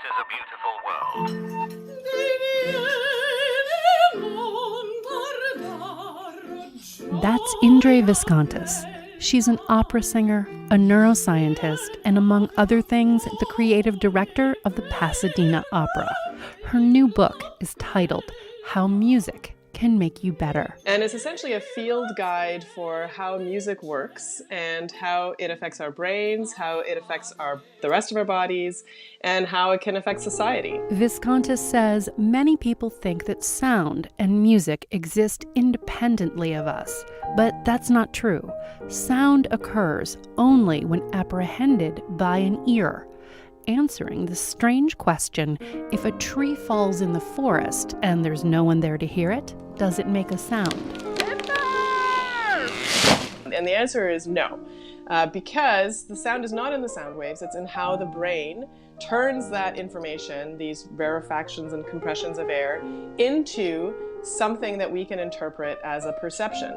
is a Beautiful World. That's Indre Viskontas. She's an opera singer, a neuroscientist, and among other things, the creative director of the Pasadena Opera. Her new book is titled How Music Can Make You Better. And it's essentially a field guide for how music works and how it affects our brains, how it affects the rest of our bodies, and how it can affect society. Viskontas says many people think that sound and music exist independently of us, but that's not true. Sound occurs only when apprehended by an ear, answering the strange question, if a tree falls in the forest and there's no one there to hear it, does it make a sound? And the answer is no, because the sound is not in the sound waves, it's in how the brain turns that information, these rarefactions and compressions of air, into something that we can interpret as a perception,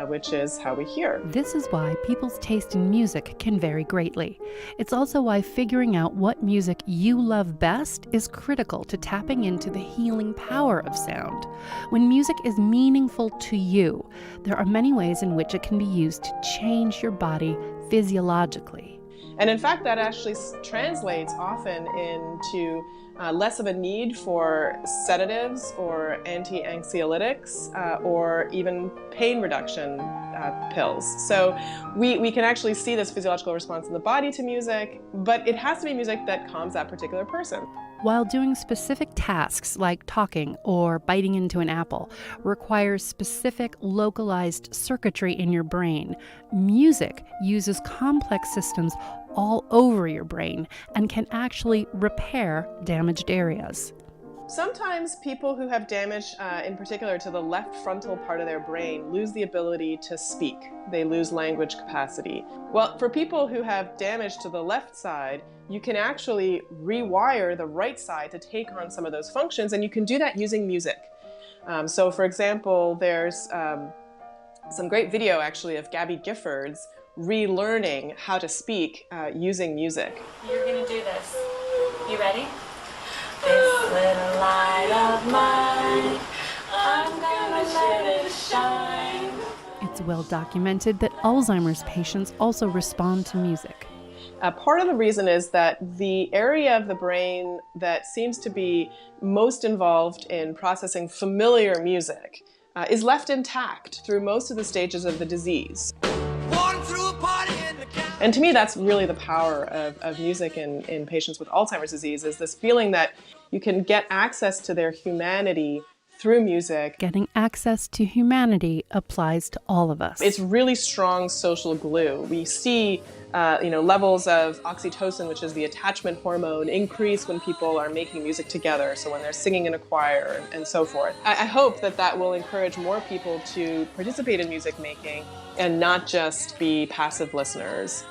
which is how we hear. This is why people's taste in music can vary greatly. It's also why figuring out what music you love best is critical to tapping into the healing power of sound. When music is meaningful to you, there are many ways in which it can be used to change your body physiologically. And in fact, that actually translates often into less of a need for sedatives or anti-anxiolytics or even pain reduction pills. So we can actually see this physiological response in the body to music, but it has to be music that calms that particular person. While doing specific tasks like talking or biting into an apple requires specific localized circuitry in your brain, music uses complex systems all over your brain and can actually repair damaged areas. Sometimes people who have damage, in particular to the left frontal part of their brain, lose the ability to speak. They lose language capacity. Well, for people who have damage to the left side, you can actually rewire the right side to take on some of those functions, and you can do that using music. So for example, there's some great video actually of Gabby Giffords relearning how to speak using music. You're gonna do this. You ready? This little light of mine, I'm gonna let it shine. It's well documented that Alzheimer's patients also respond to music. Part of the reason is that the area of the brain that seems to be most involved in processing familiar music is left intact through most of the stages of the disease. And to me, that's really the power of music in patients with Alzheimer's disease, is this feeling that you can get access to their humanity through music. Getting access to humanity applies to all of us. It's really strong social glue. We see levels of oxytocin, which is the attachment hormone, increase when people are making music together, so when they're singing in a choir and so forth. I hope that will encourage more people to participate in music making and not just be passive listeners.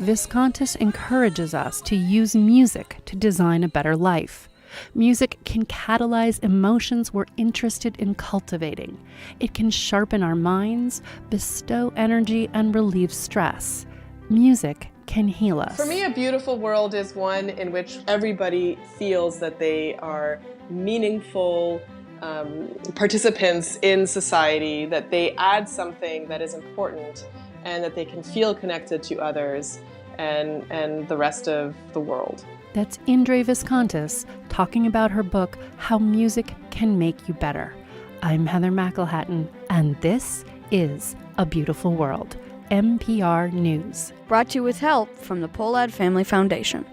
Viskontas encourages us to use music to design a better life. Music can catalyze emotions we're interested in cultivating. It can sharpen our minds, bestow energy, and relieve stress. Music can heal us. For me, a beautiful world is one in which everybody feels that they are meaningful participants in society, that they add something that is important, and that they can feel connected to others and the rest of the world. That's Indre Viskontas talking about her book, How Music Can Make You Better. I'm Heather McElhatton, and this is A Beautiful World, NPR News. Brought to you with help from the Pohlad Family Foundation.